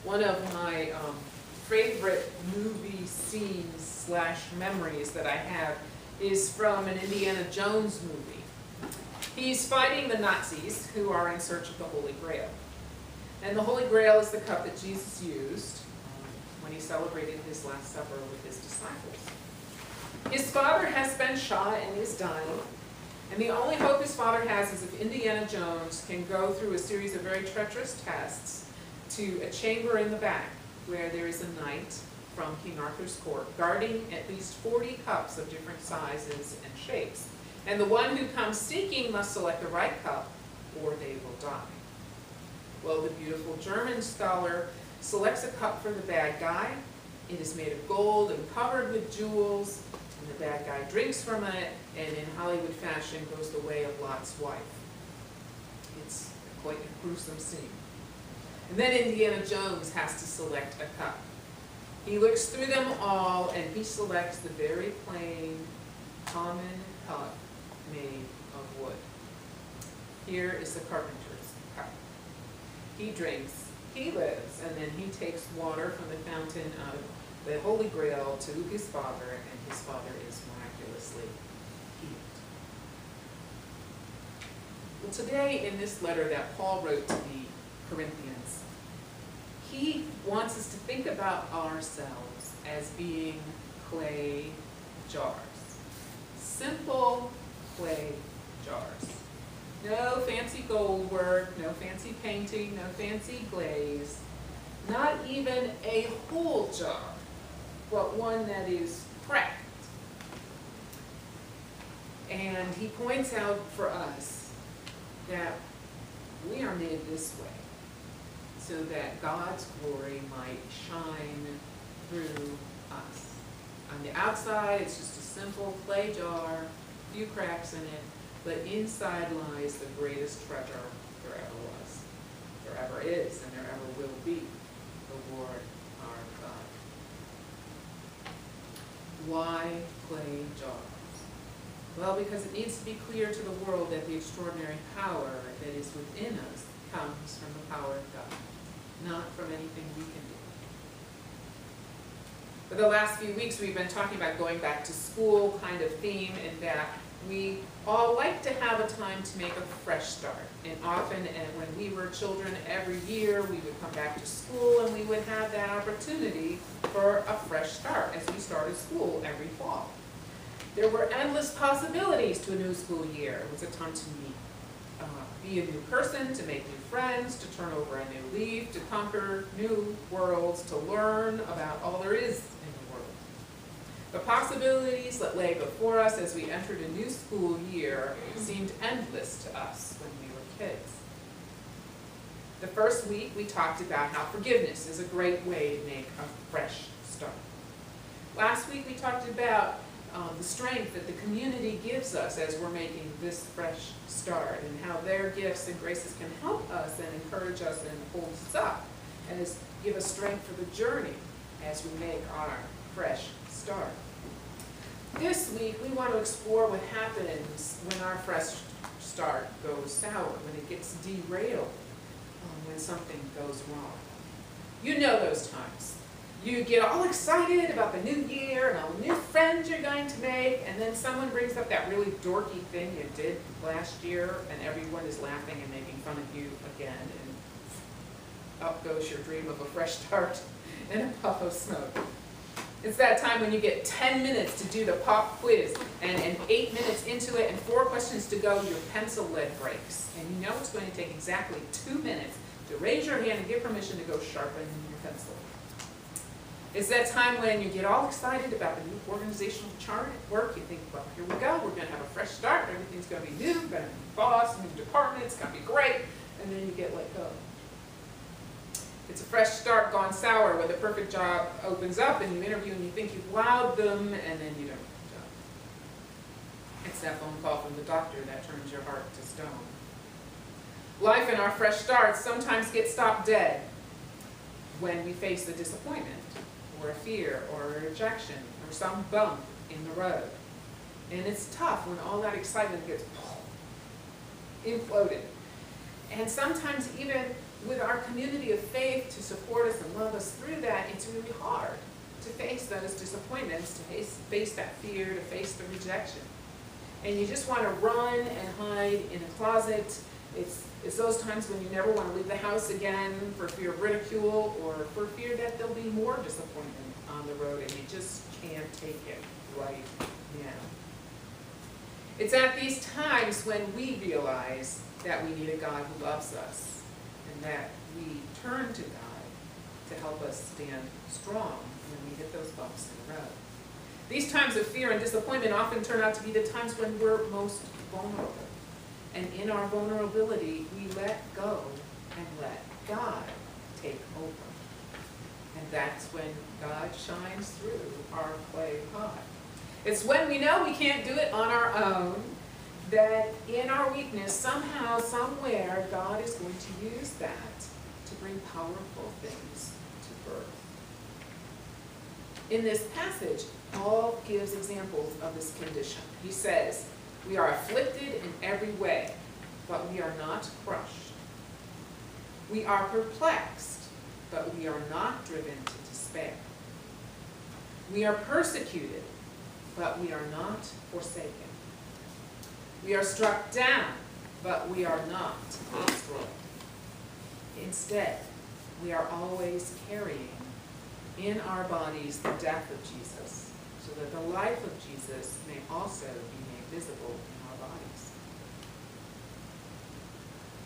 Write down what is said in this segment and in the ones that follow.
One of my favorite movie scenes slash memories that I have is from an Indiana Jones movie. He's fighting the Nazis who are in search of the Holy Grail. And the Holy Grail is the cup that Jesus used when he celebrated his Last Supper with his disciples. His father has been shot and is dying. And the only hope his father has is if Indiana Jones can go through a series of very treacherous tests to a chamber in the back where there is a knight from King Arthur's court guarding at least 40 cups of different sizes and shapes. And the one who comes seeking must select the right cup or they will die. Well, the beautiful German scholar selects a cup for the bad guy. It is made of gold and covered with jewels. And the bad guy drinks from it, and in Hollywood fashion goes the way of Lot's wife. It's quite a gruesome scene. And then Indiana Jones has to select a cup. He looks through them all, and he selects the very plain, common cup made of wood. Here is the carpenter's cup. He drinks, he lives, and then he takes water from the fountain of the Holy Grail to his father, and his father is miraculously healed. Well, today in this letter that Paul wrote to the Corinthians, he wants us to think about ourselves as being clay jars. Simple clay jars. No fancy gold work, no fancy painting, no fancy glaze, not even a whole jar, but one that is cracked. And he points out for us that we are made this way so that God's glory might shine through us. On the outside, it's just a simple clay jar, a few cracks in it, but inside lies the greatest treasure there ever was, there ever is, and there ever will be, the Lord our God. Why clay jars? Well, because it needs to be clear to the world that the extraordinary power that is within us comes from the power of God, not from anything we can do. For the last few weeks, we've been talking about going back to school kind of theme, and that we all like to have a time to make a fresh start. And often, when we were children, every year we would come back to school and we would have that opportunity for a fresh start as we started school every fall. There were endless possibilities to a new school year. It was a time to be a new person, to make new friends, to turn over a new leaf, to conquer new worlds, to learn about all there is in the world. The possibilities that lay before us as we entered a new school year seemed endless to us when we were kids. The first week we talked about how forgiveness is a great way to make a fresh start. Last week we talked about the strength that the community gives us as we're making this fresh start, and how their gifts and graces can help us and encourage us and hold us up and give us strength for the journey as we make our fresh start. This week we want to explore what happens when our fresh start goes sour, when it gets derailed, when something goes wrong. You know those times. You get all excited about the new year and all the new friends you're going to make, and then someone brings up that really dorky thing you did last year, and everyone is laughing and making fun of you again, and up goes your dream of a fresh start in a puff of smoke. It's that time when you get 10 minutes to do the pop quiz, and 8 minutes into it and 4 questions to go, your pencil lead breaks. And you know it's going to take exactly 2 minutes to raise your hand and give permission to go sharpen your pencil. It's that time when you get all excited about the new organizational chart at work. You think, well, here we go. We're going to have a fresh start. Everything's going to be new. We're going to be boss, new department. It's going to be great. And then you get let go. It's a fresh start gone sour when the perfect job opens up and you interview and you think you've wowed them, and then you don't get the job. It's that phone call from the doctor that turns your heart to stone. Life in our fresh starts sometimes gets stopped dead when we face a disappointment, or a fear, or a rejection, or some bump in the road. And it's tough when all that excitement gets imploded. And sometimes even with our community of faith, to support us and love us through that, it's really hard to face those disappointments, to face that fear, to face the rejection. And you just want to run and hide in a closet. It's those times when you never want to leave the house again for fear of ridicule or for fear that there'll be more disappointment on the road and you just can't take it right now. It's at these times when we realize that we need a God who loves us and that we turn to God to help us stand strong when we hit those bumps in the road. These times of fear and disappointment often turn out to be the times when we're most vulnerable. And in our vulnerability, we let go and let God take over. And that's when God shines through our clay pot. It's when we know we can't do it on our own, that in our weakness, somehow, somewhere, God is going to use that to bring powerful things to birth. In this passage, Paul gives examples of this condition. He says, we are afflicted in every way, but we are not crushed. We are perplexed, but we are not driven to despair. We are persecuted, but we are not forsaken. We are struck down, but we are not destroyed. Instead, we are always carrying in our bodies the death of Jesus, so that the life of Jesus may also be made visible in our bodies.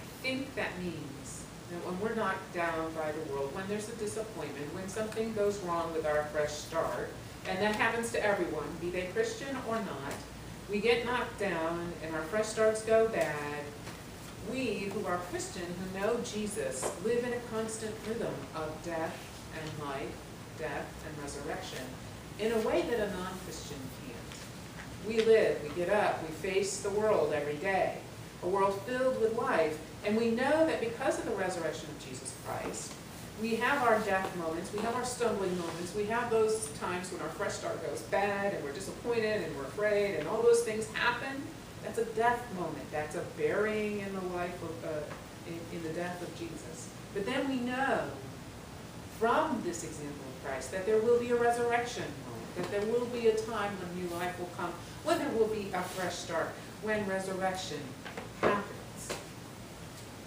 I think that means that when we're knocked down by the world, when there's a disappointment, when something goes wrong with our fresh start, and that happens to everyone, be they Christian or not, we get knocked down and our fresh starts go bad. We who are Christian, who know Jesus, live in a constant rhythm of death and life, death and resurrection, in a way that a non-Christian can't. We live, we get up, we face the world every day, a world filled with life, and we know that because of the resurrection of Jesus Christ, we have our death moments, we have our stumbling moments, we have those times when our fresh start goes bad and we're disappointed and we're afraid and all those things happen. That's a death moment. That's a burying in the life of, in the death of Jesus. But then we know from this example of Christ that there will be a resurrection moment, that there will be a time when new life will come, when there will be a fresh start, when resurrection happens.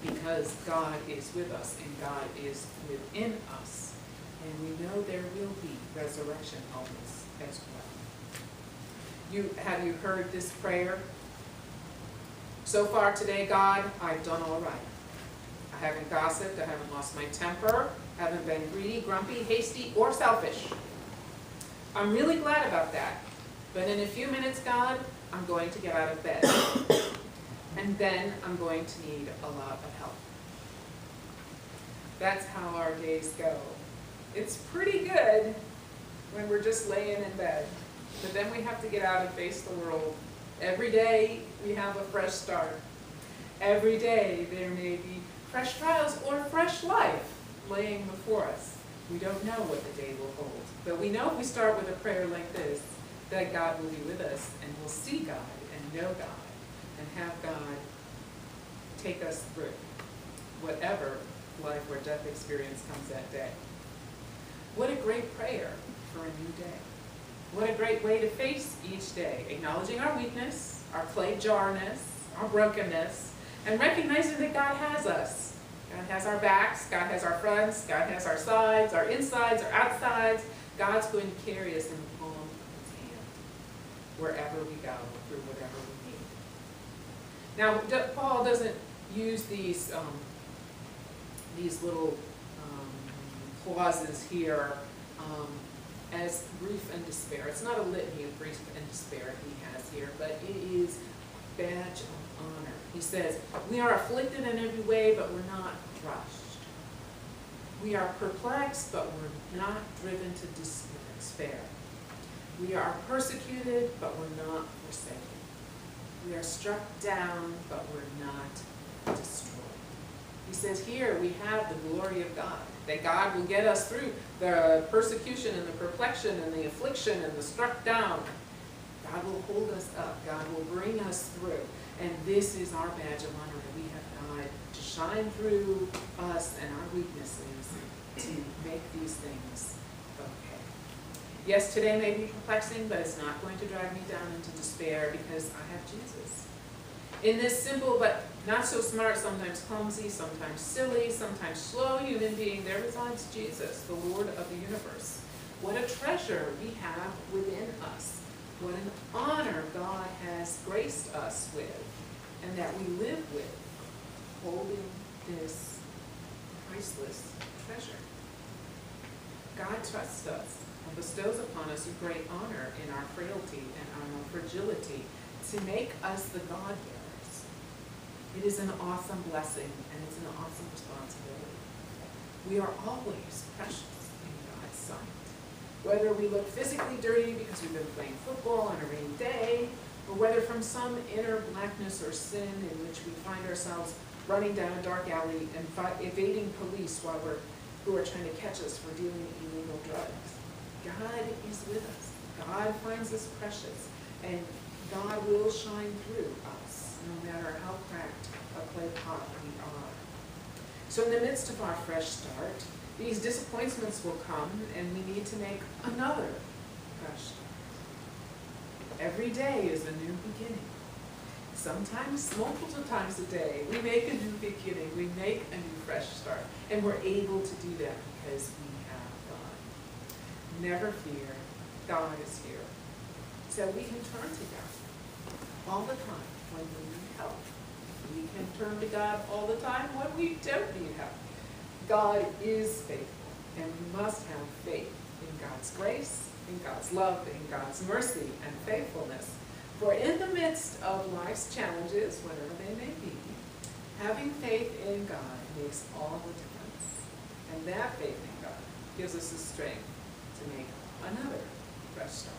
Because God is with us and God is within us. And we know there will be resurrection moments as well. Have you heard this prayer? So far today, God, I've done all right. I haven't gossiped, I haven't lost my temper, I haven't been greedy, grumpy, hasty, or selfish. I'm really glad about that. But in a few minutes, God, I'm going to get out of bed. And then I'm going to need a lot of help. That's how our days go. It's pretty good when we're just laying in bed. But then we have to get out and face the world. Every day we have a fresh start. Every day there may be fresh trials or fresh life laying before us. We don't know what the day will hold. But we know if we start with a prayer like this, that God will be with us and we'll see God and know God. And have God take us through whatever life or death experience comes that day. What a great prayer for a new day. What a great way to face each day, acknowledging our weakness, our clay jarness, our brokenness, and recognizing that God has us. God has our backs, God has our fronts, God has our sides, our insides, our outsides. God's going to carry us in the palm of his hand wherever we go, through whatever we need. Now, Paul doesn't use these little clauses here as grief and despair. It's not a litany of grief and despair he has here, but it is a badge of honor. He says, we are afflicted in every way, but we're not crushed. We are perplexed, but we're not driven to despair. We are persecuted, but we're not forsaken. We are struck down, but we're not destroyed. He says here we have the glory of God, that God will get us through the persecution and the perplexion and the affliction and the struck down. God will hold us up. God will bring us through. And this is our badge of honor, that we have God to shine through us and our weaknesses to make these things okay. Yes, today may be perplexing, but it's not going to drag me down into despair because I have Jesus. In this simple but not so smart, sometimes clumsy, sometimes silly, sometimes slow human being, there resides Jesus, the Lord of the universe. What a treasure we have within us. What an honor God has graced us with and that we live with, holding this priceless treasure. God trusts us and bestows upon us a great honor in our frailty and our fragility to make us the God-bearers. It is an awesome blessing and it's an awesome responsibility. We are always precious in God's sight. Whether we look physically dirty because we've been playing football on a rainy day, or whether from some inner blackness or sin in which we find ourselves running down a dark alley and evading police who are trying to catch us for dealing illegal drugs. God is with us. God finds us precious, and God will shine through us, no matter how cracked a clay pot we are. So in the midst of our fresh start, these disappointments will come, and we need to make another fresh start. Every day is a new beginning. Sometimes, multiple times a day, we make a new beginning. We make a new fresh start. And we're able to do that because we have God. Never fear, God is here. So we can turn to God all the time when we need help. We can turn to God all the time when we don't need help. God is faithful, and we must have faith in God's grace, in God's love, in God's mercy and faithfulness. For in the midst of life's challenges, whatever they may be, having faith in God makes all the difference. And that faith in God gives us the strength to make another fresh start.